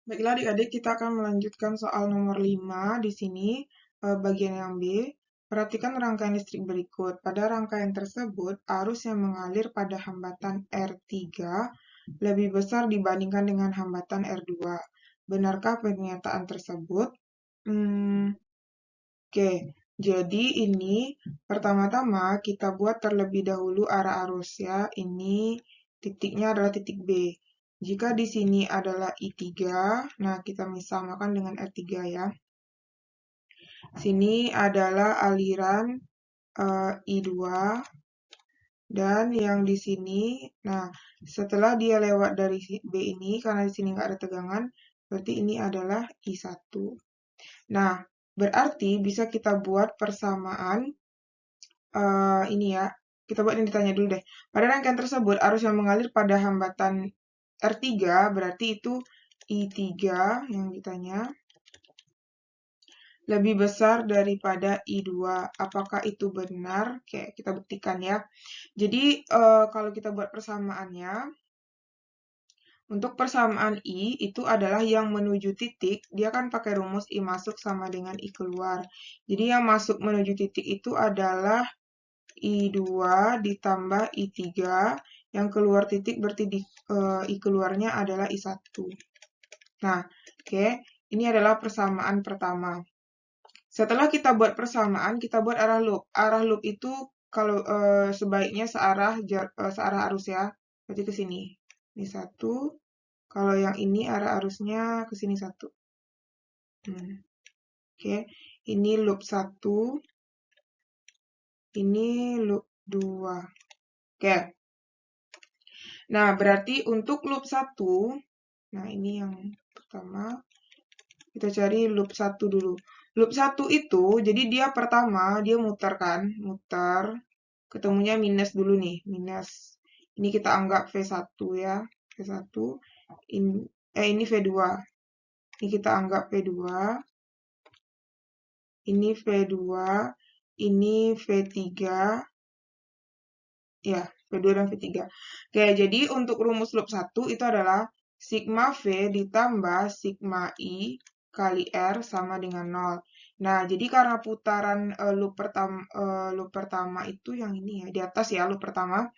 Baiklah adik-adik, kita akan melanjutkan soal nomor 5 di sini, bagian yang B. Perhatikan rangkaian listrik berikut. Pada rangkaian tersebut, arus yang mengalir pada hambatan R3 lebih besar dibandingkan dengan hambatan R2. Benarkah pernyataan tersebut? Oke, jadi ini pertama-tama kita buat terlebih dahulu arah arus ya. Ini titiknya adalah titik B. Jika di sini adalah I3, nah kita samakan dengan R3 ya. Sini adalah aliran I2 dan yang di sini, nah setelah dia lewat dari B ini, karena di sini nggak ada tegangan, berarti ini adalah I1. Nah, berarti bisa kita buat persamaan ini ya, kita buat yang ditanya dulu deh. Pada rangkaian tersebut, arus yang mengalir pada hambatan R3, berarti itu I3 yang ditanya, lebih besar daripada I2. Apakah itu benar? Oke, kita buktikan ya. Jadi, kalau kita buat persamaannya, untuk persamaan I itu adalah yang menuju titik, dia kan pakai rumus I masuk sama dengan I keluar. Jadi yang masuk menuju titik itu adalah I2 ditambah I3, yang keluar titik berarti I keluarnya adalah I1. Nah, oke, ini adalah persamaan pertama. Setelah kita buat persamaan, kita buat arah loop. Arah loop itu kalau sebaiknya searah arus ya, berarti ke sini. Ini 1. Kalau yang ini arah arusnya ke sini 1. Oke, ini loop 1. Ini loop 2. Oke. Nah, berarti untuk loop 1, nah ini yang pertama, kita cari loop 1 dulu. Loop 1 itu, jadi dia pertama, dia muter kan, muter, ketemunya minus dulu nih, minus. Ini kita anggap V1 ya, V1, ini V2. Ini kita anggap V2, ini V2, ini V3, ya, V2 dan V3. Oke, jadi untuk rumus loop 1 itu adalah sigma V ditambah sigma I kali R sama dengan 0. Nah, jadi karena putaran loop pertama itu yang ini ya, di atas ya loop pertama.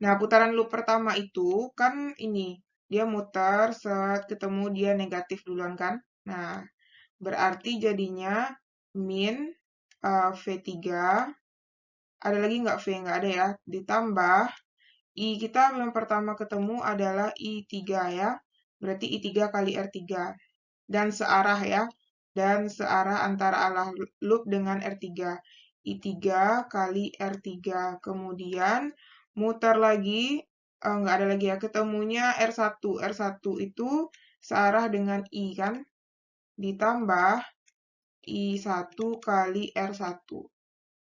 Nah, putaran loop pertama itu kan ini, dia muter, set, ketemu dia negatif duluan kan. Nah, berarti jadinya min V3, ada lagi nggak V? Nggak ada ya. Ditambah I kita yang pertama ketemu adalah I3 ya. Berarti I3 kali R3. Dan searah ya. Dan searah antara arah loop dengan R3. I3 kali R3. Kemudian muter lagi. Nggak ada lagi ya. Ketemunya R1. R1 itu searah dengan I kan. Ditambah I1 kali R1.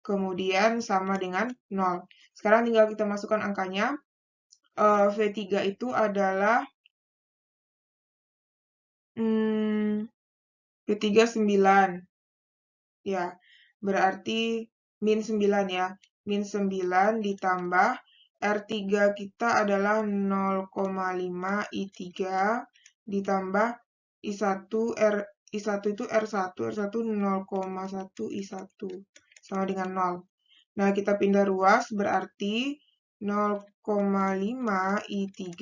Kemudian sama dengan 0. Sekarang tinggal kita masukkan angkanya. V3 itu adalah V3 9. Ya, berarti min 9 ya. Min 9 ditambah R3 kita adalah 0,5 I3 ditambah I1 I1 itu R1 0,1 I1 sama dengan 0. Nah, kita pindah ruas berarti 0,5 I3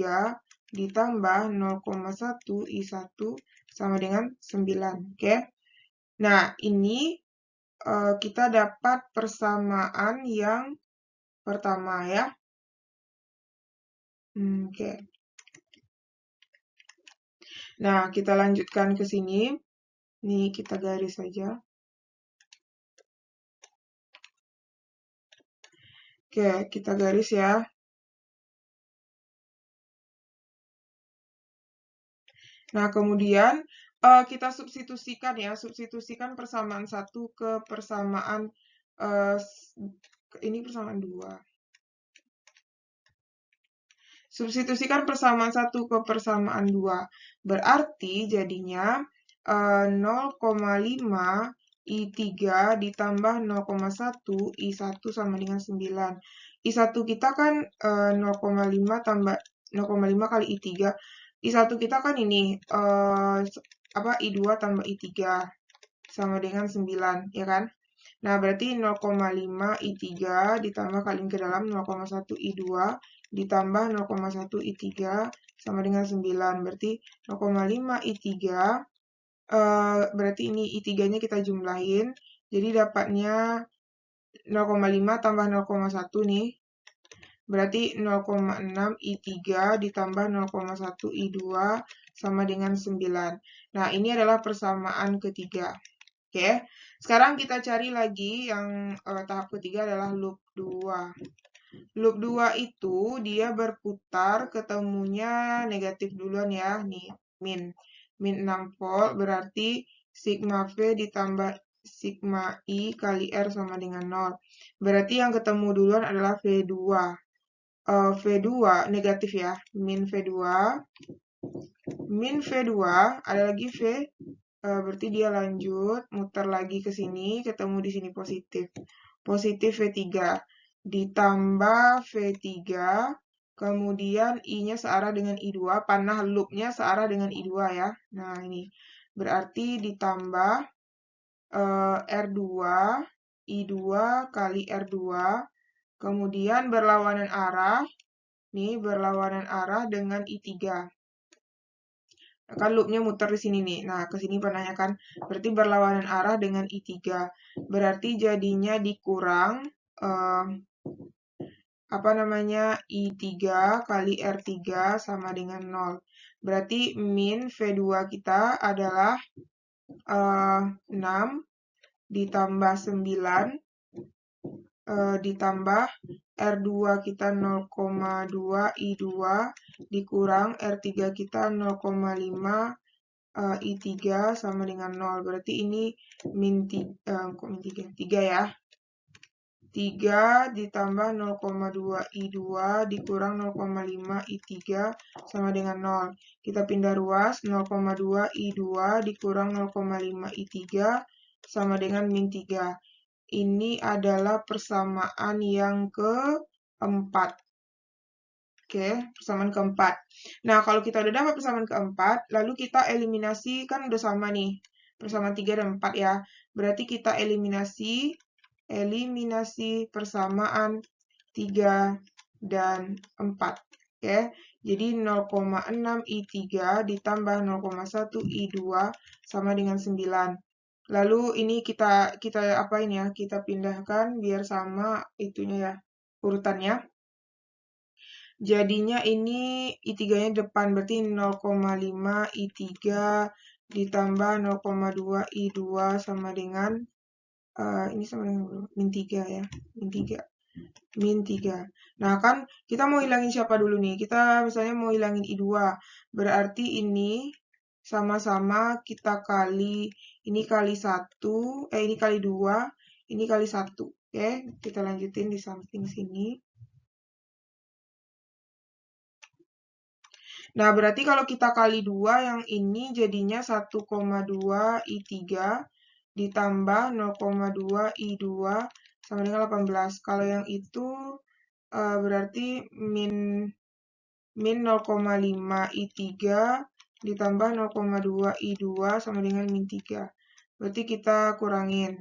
ditambah 0,1 I1 sama dengan 9. Oke. Nah, ini kita dapat persamaan yang pertama ya. Oke. Nah, kita lanjutkan ke sini. Nih, kita garis saja. Oke, kita garis ya. Nah, kemudian kita substitusikan ya, substitusikan persamaan 1 ke persamaan, ini persamaan 2. Substitusikan persamaan 1 ke persamaan 2. Berarti jadinya 0,5 I3 ditambah 0,1 I1 sama dengan 9. I1 kita kan 0,5 tambah 0,5 kali I3. I1 kita kan ini, I2 tambah I3 sama dengan 9, ya kan? Nah, berarti 0,5 I3 ditambah kaliin ke dalam 0,1 I2 ditambah 0,1 I3 sama dengan 9. Berarti 0,5 I3, berarti ini I3-nya kita jumlahin. Jadi dapatnya 0,5 tambah 0,1 nih. Berarti 0,6 I3 ditambah 0,1 I2 sama dengan 9. Nah, ini adalah persamaan ketiga. Oke, sekarang kita cari lagi yang tahap ketiga adalah loop 2. Loop 2 itu dia berputar, ketemunya negatif duluan ya, nih, min. Min 6 volt berarti sigma V ditambah sigma I kali R sama dengan 0. Berarti yang ketemu duluan adalah V2. V2 negatif ya, min V2. Min V2, ada lagi V, berarti dia lanjut, muter lagi ke sini, ketemu di sini positif. Positif V3, ditambah V3, kemudian I-nya searah dengan I2, panah loop-nya searah dengan I2 ya. Nah, ini berarti ditambah R2, I2 kali R2, kemudian berlawanan arah, nih berlawanan arah dengan I3. Kan loopnya muter di sini nih. Nah, ke sini panahnya kan. Berarti berlawanan arah dengan I3. Berarti jadinya dikurang I3 kali R3 sama dengan 0. Berarti min V2 kita adalah 6 ditambah 9 ditambah R2 kita 0,2 I2 dikurang R3 kita 0,5 I3 sama dengan 0. Berarti ini min 3 ya. 3 ditambah 0,2 I2 dikurang 0,5 I3 sama dengan 0. Kita pindah ruas, 0,2 I2 dikurang 0,5 I3 sama dengan min 3. Ini adalah persamaan yang keempat. Oke, persamaan keempat. Nah, kalau kita udah dapat persamaan keempat, lalu kita eliminasi, kan udah sama nih, persamaan 3 dan 4 ya. Berarti kita eliminasi persamaan 3 dan 4. Oke, jadi 0,6 I3 ditambah 0,1 I2 sama dengan 9. Lalu ini kita apain ya? Kita pindahkan biar sama itunya ya, urutannya. Jadinya ini I3-nya depan, berarti 0,5 I3 ditambah 0,2 I2 sama dengan ini sama dengan min 3 ya, min 3. Nah, kan kita mau hilangin siapa dulu nih? Kita misalnya mau hilangin I2. Berarti ini sama-sama kita kali, ini kali 1, ini kali 2, ini kali 1. Oke, kita lanjutin di samping sini. Nah, berarti kalau kita kali 2, yang ini jadinya 1,2 I3 ditambah 0,2 I2 sama dengan 18. Kalau yang itu berarti min 0,5 I3 ditambah 0,2 I2 sama dengan min 3. Berarti kita kurangin.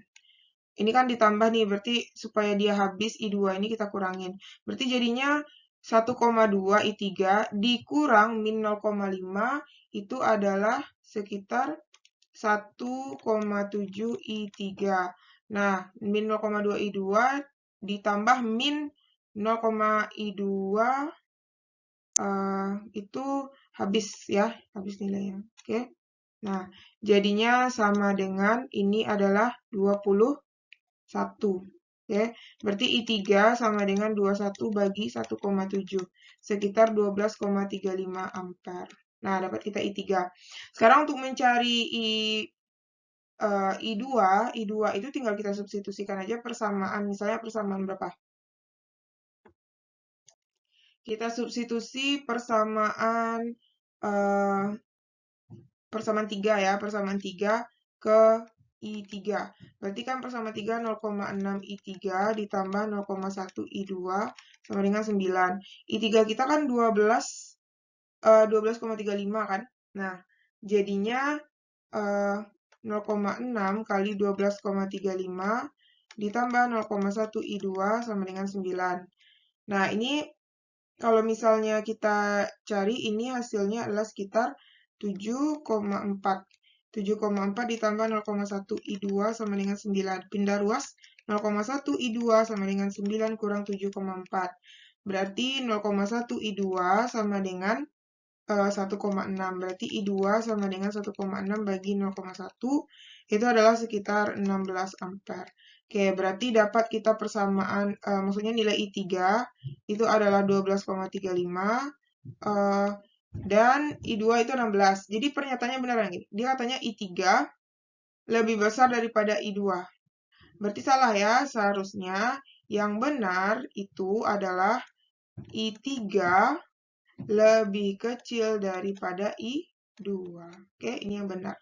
Ini kan ditambah nih, berarti supaya dia habis I2 ini kita kurangin. Berarti jadinya 1,2 I3 dikurang min 0,5 itu adalah sekitar 1,7 I3. Nah, min 0,2 I2 ditambah min 0, I2 itu habis ya, habis nilainya. Oke. Nah, jadinya sama dengan ini adalah 21. Oke, berarti I3 sama dengan 21 bagi 1,7, sekitar 12,35 ampere. Nah, dapat kita I3. Sekarang untuk mencari I2 itu tinggal kita substitusikan aja persamaan, misalnya persamaan berapa? Kita substitusi persamaan 3 ya, persamaan 3 ke I3. Berarti kan persamaan 3 0,6 I3 ditambah 0,1 I2 sama dengan 9. I3 kita kan 12 12,35 kan. Nah, jadinya 0,6 kali 12,35 ditambah 0,1 I2 sama dengan 9. Nah, ini kalau misalnya kita cari, ini hasilnya adalah sekitar 7,4. 7,4 ditambah 0,1 I2 sama dengan 9. Pindah ruas, 0,1 I2 sama dengan 9 kurang 7,4. Berarti 0,1 I2 sama dengan 1,6. Berarti I2 sama dengan 1,6 bagi 0,1 itu adalah sekitar 16 ampere. Oke, berarti dapat kita persamaan, maksudnya nilai I3 itu adalah 12,35 dan I2 itu 16. Jadi pernyataannya benar lagi. Dia katanya I3 lebih besar daripada I2. Berarti salah ya, seharusnya yang benar itu adalah I3 lebih kecil daripada I2. Oke, ini yang benar.